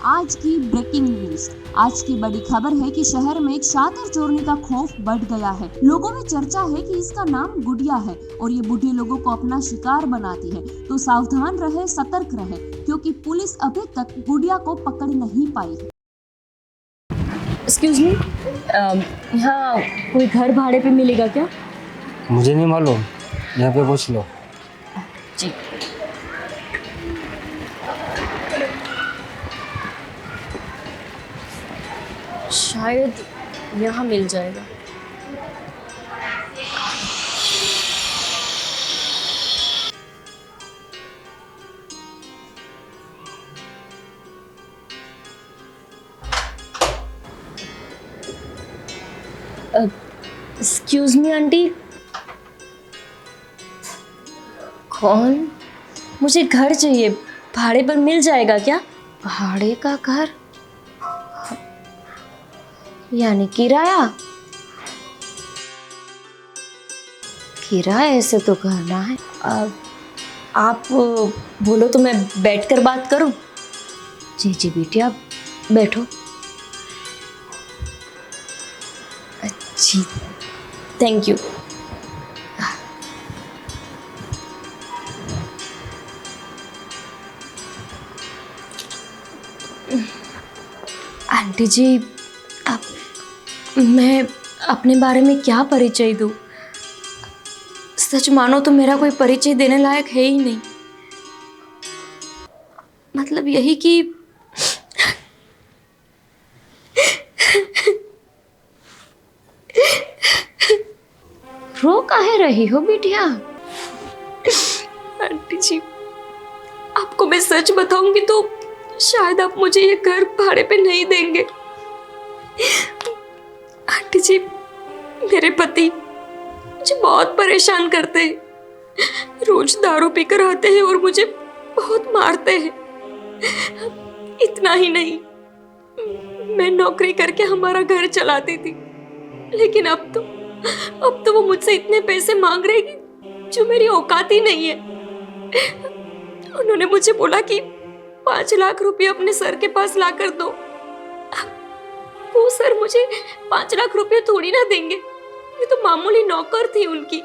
आज की breaking news. आज की बड़ी खबर है कि शहर में एक शातिर चोरने का खौफ बढ़ गया है। लोगों में चर्चा है कि इसका नाम गुड़िया है और ये बूढ़े लोगों को अपना शिकार बनाती है। तो सावधान रहे, सतर्क रहे, क्योंकि पुलिस अभी तक गुड़िया को पकड़ नहीं पाई है। एक्सक्यूज मी, यहाँ कोई घर भाड़े पे मिलेगा क्या? मुझे नहीं मालूम, यहाँ पे पूछ लो। जी। शायद यहाँ मिल जाएगा। एक्सक्यूज मी आंटी, कौन? मुझे घर चाहिए, भाड़े पर मिल जाएगा क्या? भाड़े का घर यानी किराया? किराए से तो करना है। आप बोलो तो मैं बैठकर बात करूं? जी जी बेटी, आप बैठो। जी, थैंक यू। आंटी जी, मैं अपने बारे में क्या परिचय दूं? सच मानो तो मेरा कोई परिचय देने लायक है ही नहीं। मतलब यही कि रो काहे रही हो बिटिया? आंटी जी, आपको मैं सच बताऊंगी तो शायद आप मुझे ये घर भाड़े पे नहीं देंगे। आंटी जी, मेरे पति मुझे बहुत परेशान करते हैं। रोज दारू पीकर आते हैं और मुझे बहुत मारते हैं। इतना ही नहीं, मैं नौकरी करके हमारा घर चलाती थी, लेकिन अब तो वो मुझसे इतने पैसे मांग रहे हैं जो मेरी औकात ही नहीं है। उन्होंने मुझे बोला कि 5 लाख रुपए अपने सर के पास लाकर दो। वो सर मुझे 5 लाख रुपए थोड़ी ना देंगे, मैं तो मामूली नौकर थी उनकी।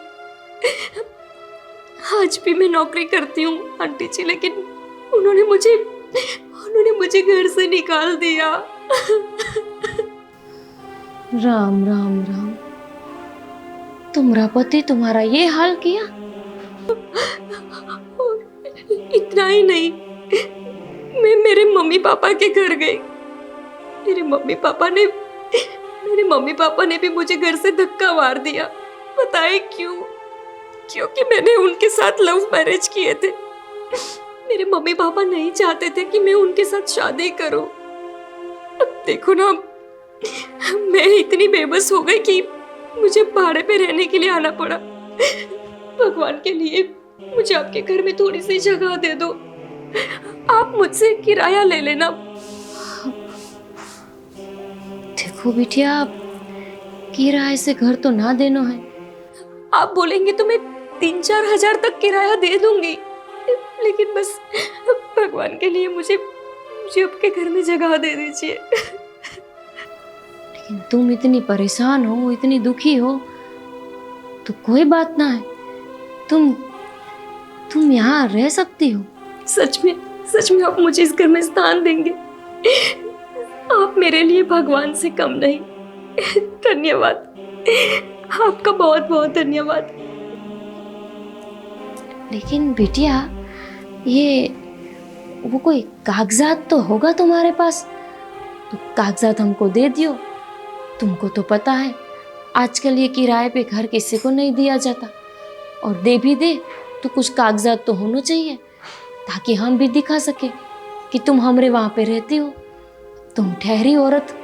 आज भी मैं नौकरी करती हूँ आंटी जी, लेकिन उन्होंने मुझे घर से निकाल दिया। राम राम राम, तुम्हारा पति तुम्हारा ये हाल किया? इतना ही नहीं, मैं मेरे मम्मी पापा के घर गई। मेरे मम्मी पापा ने भी मुझे घर से धक्का मार दिया। बताए क्यों? क्योंकि मैंने उनके साथ लव मैरिज किए थे। मेरे मम्मी पापा नहीं चाहते थे कि मैं उनके साथ शादी करूं। अब देखो ना, मैं इतनी बेबस हो गई कि मुझे भाड़े पे रहने के लिए आना पड़ा। भगवान के लिए मुझे आपके घर में थोड़ी सी जगह दे दो। आप मुझसे किराया ले लेना। देखो बिटिया, किराए से घर तो ना देना है। आप बोलेंगे तो मैं 3-4 हजार तक किराया दे दूंगी, लेकिन बस भगवान के लिए मुझे आपके घर में जगह दे दीजिए। लेकिन तुम इतनी परेशान हो, इतनी दुखी हो, तो कोई बात ना है, तुम यहाँ रह सकती हो। सच में आप मुझे इस घर में स्थान देंगे? आप मेरे लिए भगवान से कम नहीं। धन्यवाद, आपका बहुत बहुत धन्यवाद। लेकिन बिटिया, ये वो कोई कागजात तो होगा तुम्हारे पास, तो कागजात हमको दे दियो। तुमको तो पता है आजकल ये किराए पे घर किसी को नहीं दिया जाता, और दे भी दे तो कुछ कागजात तो होना चाहिए, ताकि हम भी दिखा सके कि तुम हमरे वहाँ पे रहती हो। तुम ठहरी औरत,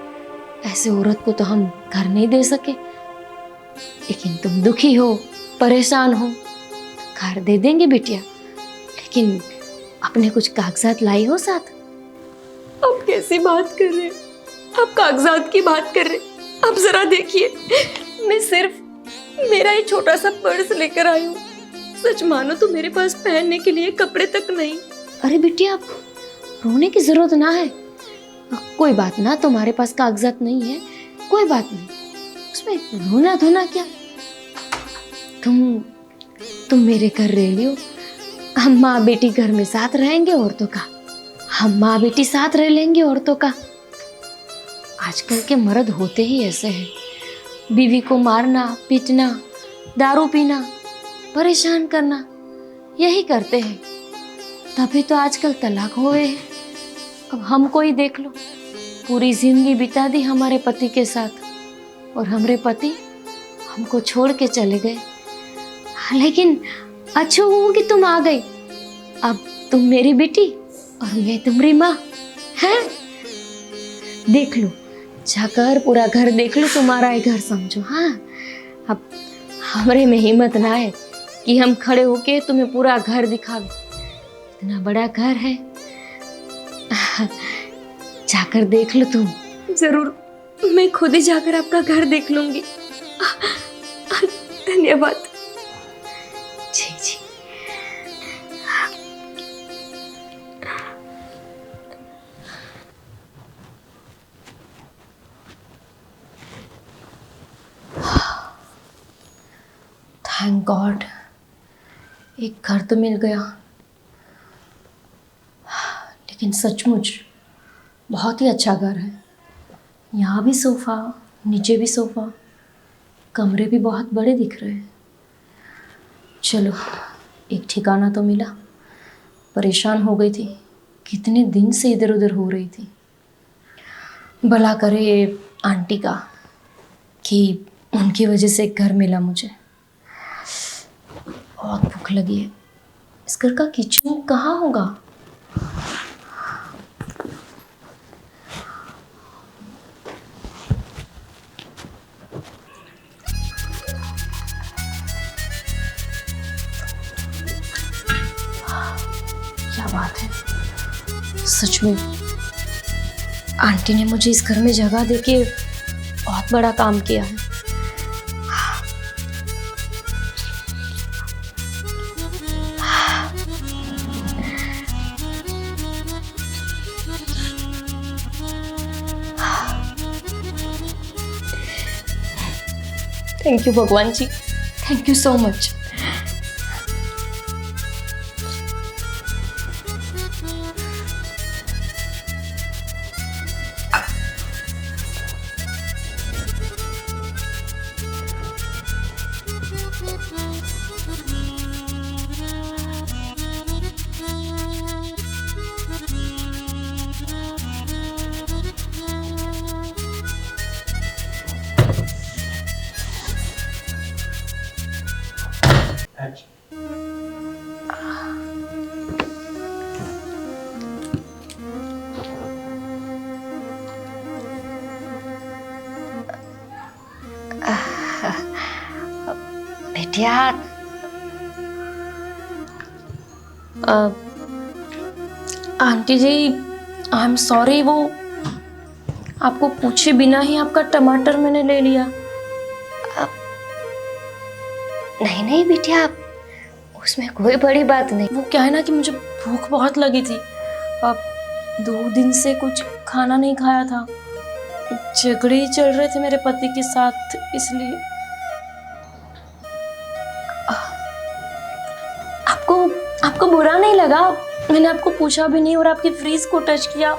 ऐसे औरत को तो हम घर नहीं दे सके, लेकिन तुम दुखी हो, परेशान हो, घर दे देंगे बिटिया, लेकिन अपने कुछ कागजात लाई हो साथ। आप कैसी बात कर रहे हैं? आप कागजात की बात कर रहे हैं? आप जरा देखिए, मैं सिर्फ मेरा ये छोटा सा पर्स लेकर आई हूँ। सच मानो तो मेरे पास पहनने के लिए कपड़े तक नहीं। अरे बिटिया, रोने की जरूरत ना है, कोई बात ना, तुम्हारे पास कागजात नहीं है, कोई बात नहीं, उसमें रोना धोना क्या। तुम मेरे घर रह लियो, हम माँ बेटी घर में साथ रहेंगे और तो का, हम माँ बेटी साथ रह लेंगे और तो का। आजकल के मर्द होते ही ऐसे हैं, बीवी को मारना पीटना, दारू पीना, परेशान करना, यही करते हैं। तभी तो आजकल तलाक हुए हैं। अब हमको ही देख लो, पूरी जिंदगी बिता दी हमारे पति के साथ और हमारे पति हमको छोड़ के चले गए। लेकिन अच्छा हुआ कि तुम आ गई, अब तुम मेरी बेटी और मैं तुम्हारी माँ हैं। देख लो, जाकर पूरा घर देख लो, तुम्हारा ही घर समझो। हाँ, अब हमारे में हिम्मत ना है कि हम खड़े होके तुम्हें पूरा घर दिखावे, इतना बड़ा घर है। जाकर देख लो तुम। जरूर, मैं खुद ही जाकर आपका घर देख लूंगी। धन्यवाद। जी जी। थैंक गॉड, एक घर तो मिल गया। लेकिन सचमुच बहुत ही अच्छा घर है। यहाँ भी सोफ़ा, नीचे भी सोफ़ा, कमरे भी बहुत बड़े दिख रहे हैं। चलो, एक ठिकाना तो मिला। परेशान हो गई थी, कितने दिन से इधर उधर हो रही थी। भला करे ये आंटी का कि उनकी वजह से एक घर मिला मुझे। बहुत भूख लगी है। इस घर का किचन कहाँ होगा? क्या बात है, सच में आंटी ने मुझे इस घर में जगह देके बहुत बड़ा काम किया है। थैंक यू भगवान जी, थैंक यू सो मच। बेटिया, aunty ji, I am sorry, वो आपको पूछे बिना ही आपका टमाटर मैंने ले लिया। नहीं नहीं बेटिया, उसमें कोई बड़ी बात नहीं। वो क्या है ना कि मुझे भूख बहुत लगी थी। अब 2 दिन से कुछ खाना नहीं खाया था, झगड़े ही चल रहे थे मेरे पति के साथ, इसलिए। आपको बुरा नहीं लगा? मैंने आपको पूछा भी नहीं और आपकी फ्रीज को टच किया,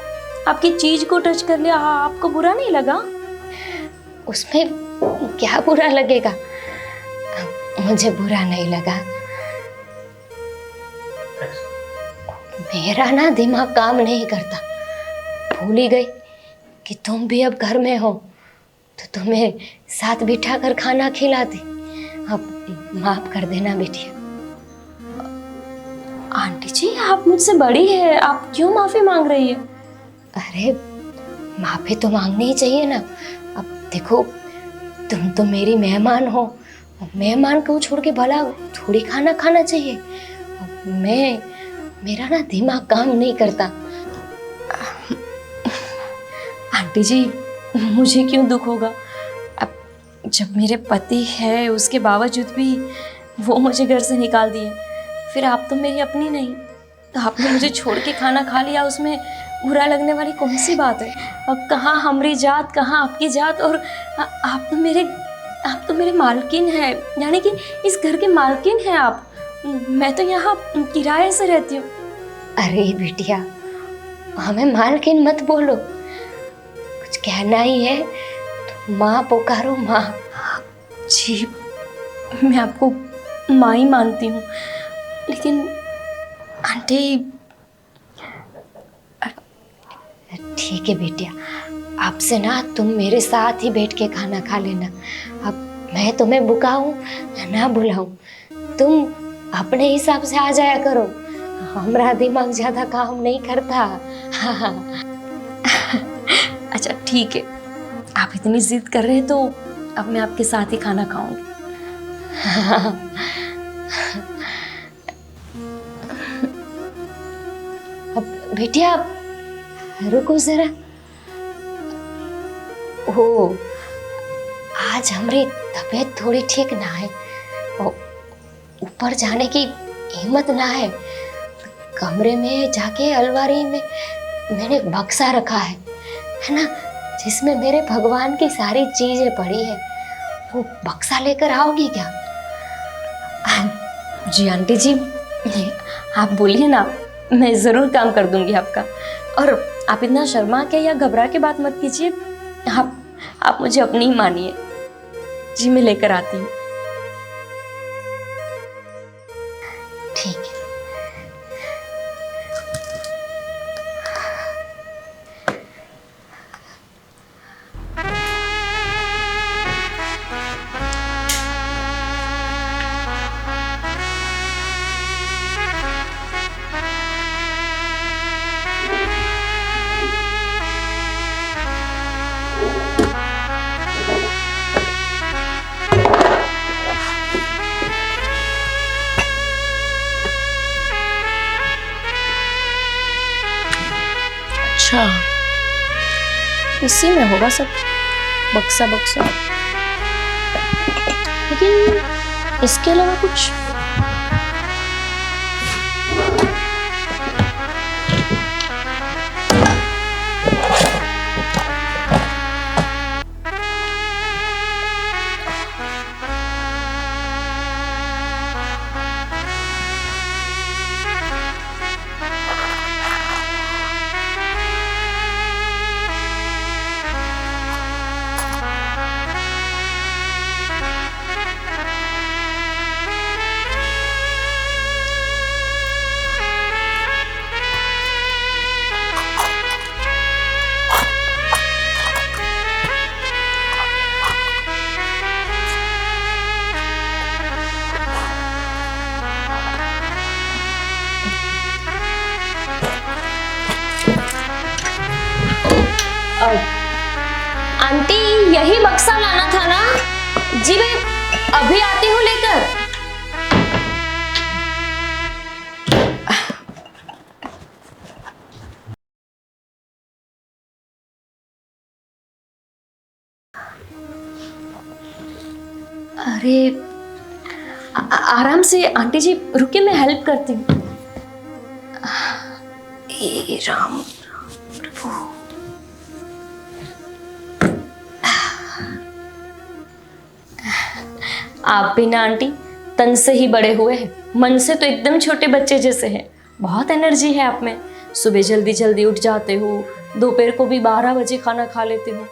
आपकी चीज को टच कर लिया। हाँ, आपको बुरा नहीं लगा? उसमें क्या बुरा लगेगा? मुझे बुरा नहीं लगा। मेरा ना दिमाग काम नहीं करता। भूल ही गई कि तुम भी अब घर में हो, तो तुम्हें साथ बिठा कर खाना खिलाती। अब माफ कर देना बेटिया। आंटी जी, आप मुझसे बड़ी है, आप क्यों माफी मांग रही है? अरे माफी तो मांगनी ही चाहिए ना। अब देखो, तुम तो मेरी मेहमान हो, मेहमान को छोड़ के भला थोड़ी खाना खाना चाहिए। मेरा ना दिमाग काम नहीं करता। आंटी जी, मुझे क्यों दुख होगा? अब जब मेरे पति है, उसके बावजूद भी वो मुझे घर से निकाल दिए, फिर आप तो मेरी अपनी नहीं, आपने मुझे छोड़ के खाना खा लिया, उसमें बुरा लगने वाली कौन सी बात है? अब कहाँ हमारी जात, कहाँ आपकी जात, और आप तो मेरे मालकिन हैं, यानी कि इस घर के मालकिन हैं आप। मैं तो यहाँ किराए से रहती हूँ। अरे बिटिया, हमें मालकिन मत बोलो, कुछ कहना ही है तो माँ पुकारो, माँ। जी, मैं आपको माँ ही मानती हूँ, लेकिन आंटी। ठीक है बेटिया, आपसे ना तुम मेरे साथ ही बैठ के खाना खा लेना। अब मैं तुम्हें बुलाऊं या ना बुलाऊं, तुम अपने हिसाब से आ जाया करो, हमारा दिमाग ज्यादा काम नहीं करता। अच्छा ठीक है, आप इतनी जिद कर रहे हैं तो अब मैं आपके साथ ही खाना खाऊंगी। अब बेटिया रुको जरा। ओ, आज हमारी तबीयत थोड़ी ठीक ना है, ऊपर जाने की हिम्मत ना है। कमरे में जाके अलमारी में मैंने एक बक्सा रखा है ना, जिसमें मेरे भगवान की सारी चीजें पड़ी है। वो बक्सा लेकर आओगी क्या? जी आंटी जी, आप बोलिए ना, मैं ज़रूर काम कर दूंगी आपका। और आप इतना शर्मा के या घबरा के बात मत कीजिए, आप मुझे अपनी ही मानिए। जी मैं लेकर आती हूँ। ठीक है। अच्छा, इसी में होगा सब, बक्सा बक्सा। लेकिन इसके अलावा कुछ। आंटी यही बक्सा लाना था ना? जी मैं अभी आती हूँ लेकर। अरे आराम से आंटी जी, रुकिए मैं हेल्प करती हूँ। हे राम प्रभु। आप भी ना आंटी तन से ही बड़े हुए हैं, मन से तो एकदम छोटे बच्चे जैसे हैं। बहुत एनर्जी है आप में, सुबह जल्दी जल्दी उठ जाते हो, दोपहर को भी 12 बजे खाना खा लेते हो।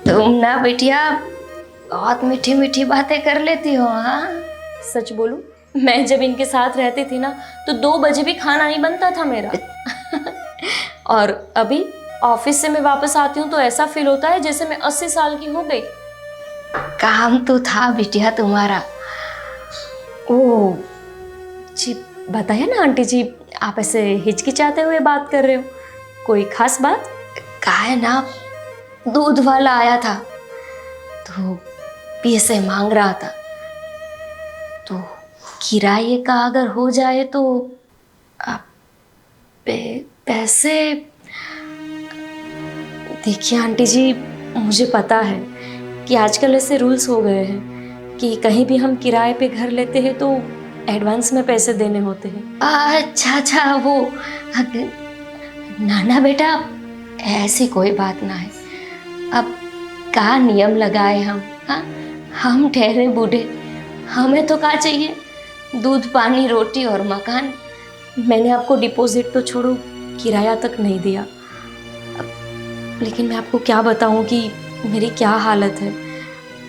तुम ना बेटिया बहुत मीठी मीठी बातें कर लेती हो। हाँ सच बोलूं, मैं जब इनके साथ रहती थी ना तो 2 बजे भी खाना नहीं बनता था मेरा। और अभी ऑफिस से मैं वापस आती हूँ तो ऐसा फील होता है जैसे मैं 80 साल की हो गई। काम तो था बिटिया तुम्हारा। ओ जी बताइए ना आंटी जी, आप ऐसे हिचकिचाते हुए बात कर रहे हो, कोई खास बात? का है ना, दूध वाला आया था तो पैसे मांग रहा था, तो किराए का अगर हो जाए तो पैसे। देखिए आंटी जी, मुझे पता है कि आजकल ऐसे रूल्स हो गए हैं कि कहीं भी हम किराए पे घर लेते हैं तो एडवांस में पैसे देने होते हैं। अच्छा अच्छा, वो ना ना बेटा, ऐसी कोई बात ना है। अब का नियम लगाए हम, हाँ, हम ठहरे बूढ़े, हमें तो क्या चाहिए, दूध पानी रोटी और मकान। मैंने आपको डिपॉजिट तो छोड़ो, किराया तक नहीं दिया। लेकिन मैं आपको क्या बताऊं कि मेरी क्या हालत है।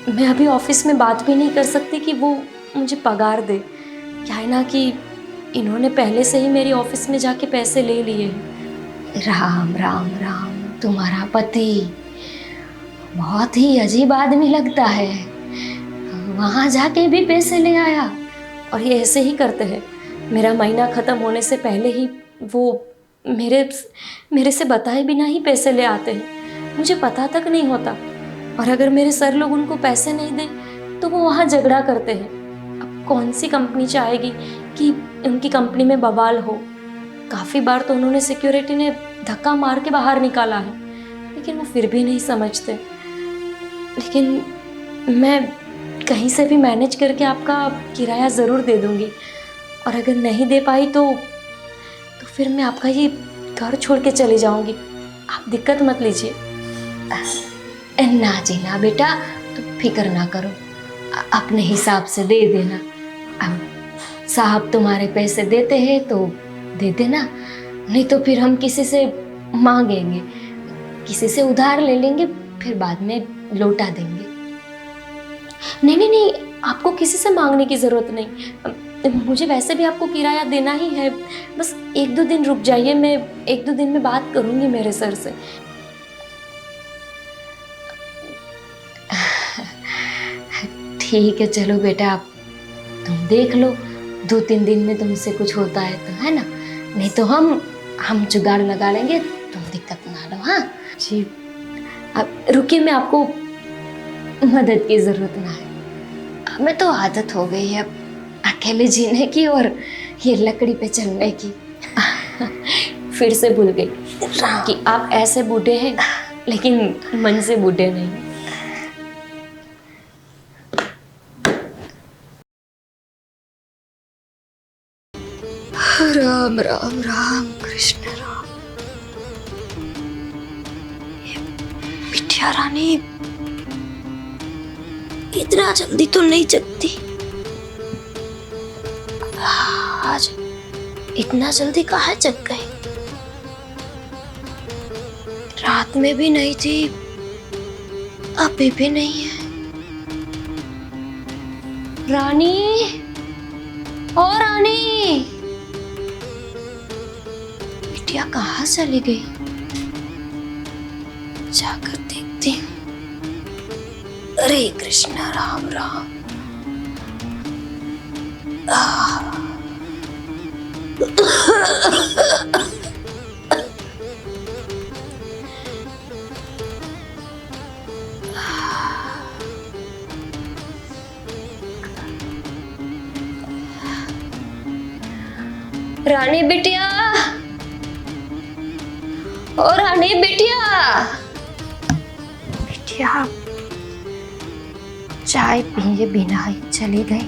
मैं अभी ऑफिस में बात भी नहीं कर सकती कि वो मुझे पगार दे। क्या है ना कि इन्होंने पहले से ही मेरी ऑफिस में जाके पैसे ले लिए हैं। राम राम राम, तुम्हारा पति बहुत ही अजीब आदमी लगता है, वहाँ जाके भी पैसे ले आया। और ये ऐसे ही करते हैं, मेरा महीना ख़त्म होने से पहले ही वो मेरे से बताए बिना ही पैसे ले आते हैं, मुझे पता तक नहीं होता। और अगर मेरे सर लोग उनको पैसे नहीं दें तो वो वहाँ झगड़ा करते हैं। अब कौन सी कंपनी चाहेगी कि उनकी कंपनी में बवाल हो। काफ़ी बार तो उन्होंने सिक्योरिटी ने धक्का मार के बाहर निकाला है, लेकिन वो फिर भी नहीं समझते। लेकिन मैं कहीं से भी मैनेज करके आपका किराया ज़रूर दे दूँगी। और अगर नहीं दे पाई तो फिर मैं आपका ये घर छोड़ के चली जाऊँगी। आप दिक्कत मत लीजिए। ना जी ना बेटा, तुम फिक्र ना करो, अपने हिसाब से दे देना। अब साहब तुम्हारे पैसे देते हैं तो दे देना, नहीं तो फिर हम किसी से मांगेंगे, किसी से उधार ले लेंगे, फिर बाद में लौटा देंगे। नहीं नहीं नहीं, आपको किसी से मांगने की ज़रूरत नहीं। मुझे वैसे भी आपको किराया देना ही है। बस 1-2 दिन रुक जाइए, मैं 1-2 दिन में बात करूँगी मेरे सर से। ठीक है, चलो बेटा, आप तुम देख लो, 2-3 दिन में तुमसे कुछ होता है तो, है ना, नहीं तो हम जुगाड़ लगा लेंगे, तुम दिक्कत ना लो। हाँ जी, अब रुकिए, मैं आपको मदद की ज़रूरत ना है, हमें तो आदत हो गई है अकेले जीने की और ये लकड़ी पे चलने की। फिर से भूल गई कि आप ऐसे बूढ़े हैं लेकिन मन से बूढ़े नहीं। राम राम राम कृष्ण राम। ये बिटिया रानी इतना जल्दी तो नहीं जगती। आज इतना जल्दी कहाँ जग गई? रात में भी नहीं थी, अभी भी नहीं है। रानी, ओ रानी, बिटिया कहाँ चली गई? जाकर देखती हूँ। हरे कृष्णा राम राम। रानी बिटिया, ओ रानी बिटिया। बिटिया चाय पिए बिना ही चली गई।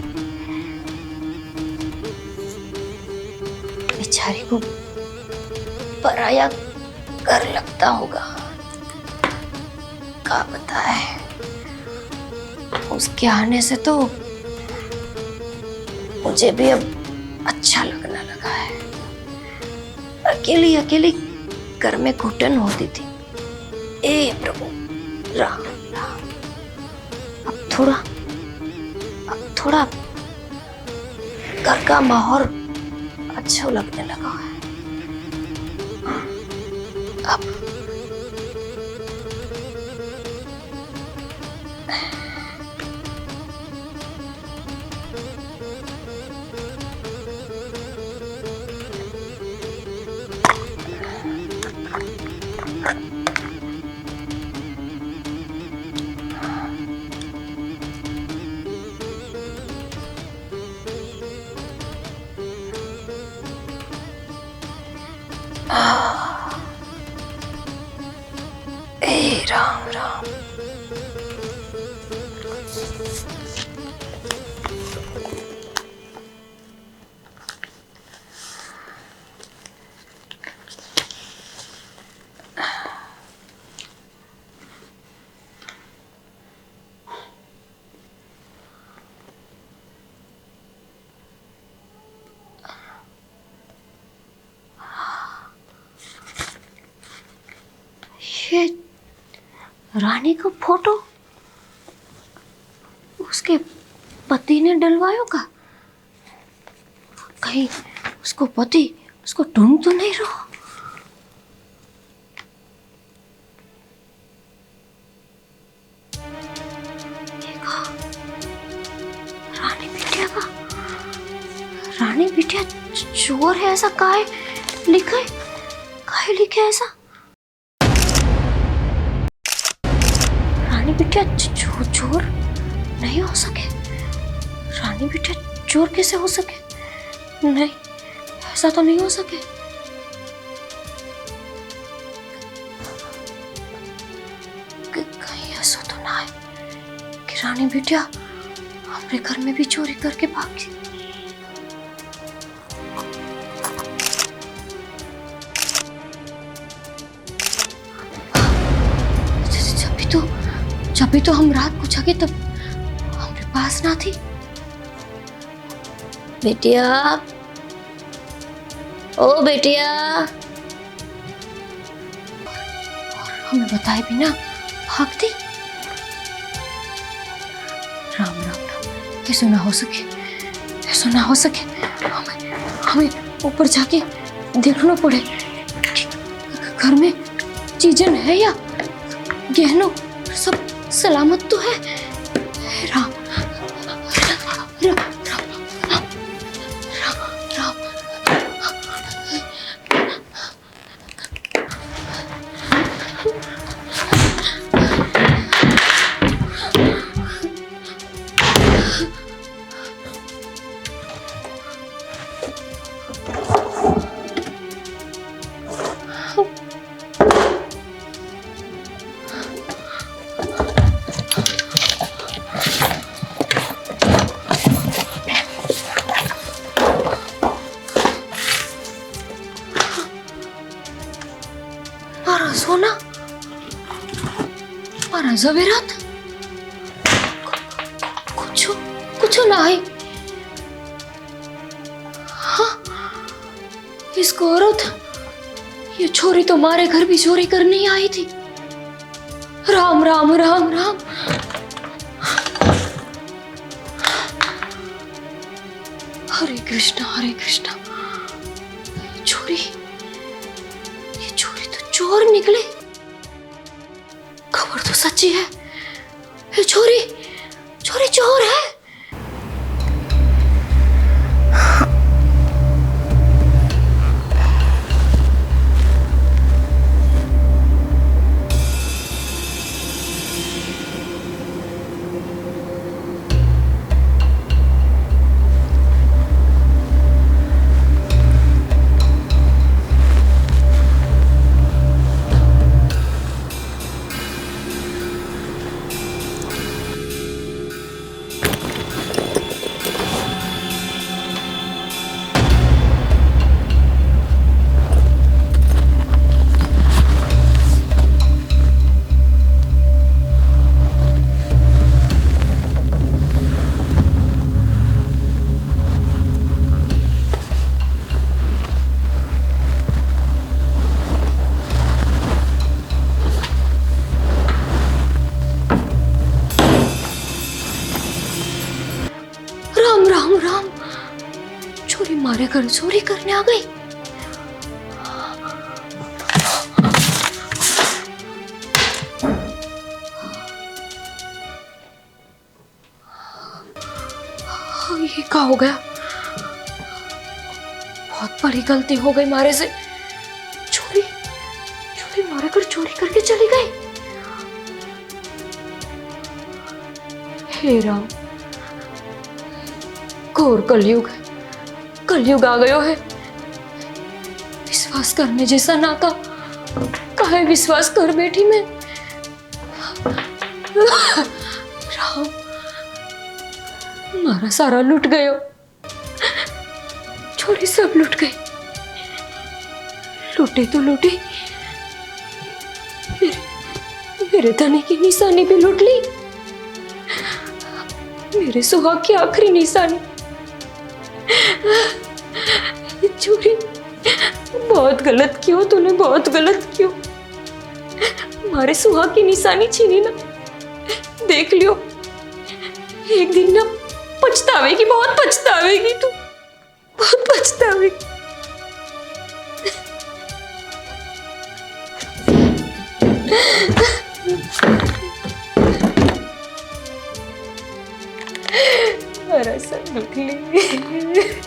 बेचारी को पराया घर लगता होगा, क्या पता है। उसके आने से तो मुझे भी अब अच्छा लगने लगा है। अकेली अकेली घर में घुटन होती थी। ए प्रभु राम राम, अब थोड़ा घर का माहौल अच्छा लगने लगा है। अब राम राम। ये रानी का फोटो उसके पति ने डलवायो का? कहीं उसको पति उसको ढूंढ तो नहीं रहा? देखा, रानी बिटिया का, रानी बिटिया चोर है ऐसा काहे लिखा है? काहे लिखा है ऐसा? रानी बिटिया चोर नहीं हो सके। रानी बिटिया चोर कैसे हो सके? नहीं, ऐसा तो नहीं हो सके। कहीं ऐसा तो ना है कि रानी बिटिया हमारे घर में भी चोरी करके भागी। जब भी तो हम रात को जागे तब हमारे पास ना थी। बेटिया, ओ बेटिया, और हमें बताए बिना भागती। राम राम राम, ऐसा ना हो सके, ऐसा ना हो सके। हमें ऊपर जाके देखना पड़े कि घर में चीजें है या गहनों सब सलामत तो है। राम राम राम राम राम। मारा सोना, मारा जवेरात, कुछ ना है। हाँ, इसको औरत, ये छोरी तो मारे घर भी चोरी करने आई थी। राम राम राम राम। हरे कृष्णा हरे कृष्णा। छोरी, चोर निकले। खबर तो सच्ची है, ये छोरी चोर है। राम राम, छोरी मारे घर चोरी करने आ गई। ये क्या हो गया? बहुत बड़ी गलती हो गई मारे से। छोरी मारे घर चोरी करके चली गई। हे राम, घोर कलयुग आ गयो है। विश्वास करने जैसा ना था, काहे विश्वास कर बैठी मैं। राम, मारा सारा लूट गयो। छोरी सब लूट गई। लूटे तो लूटे, मेरे धनी की निशानी भी लूट ली। मेरे सुहाग की आखिरी निशानी। छोरी, बहुत गलत क्यों तूने, बहुत गलत क्यों। मारे सुहाग की निशानी छीनी ना, देख लियो एक दिन ना पछतावेगी, बहुत पछतावेगी तू, बहुत पछतावेगी। अरे सब दुख ली।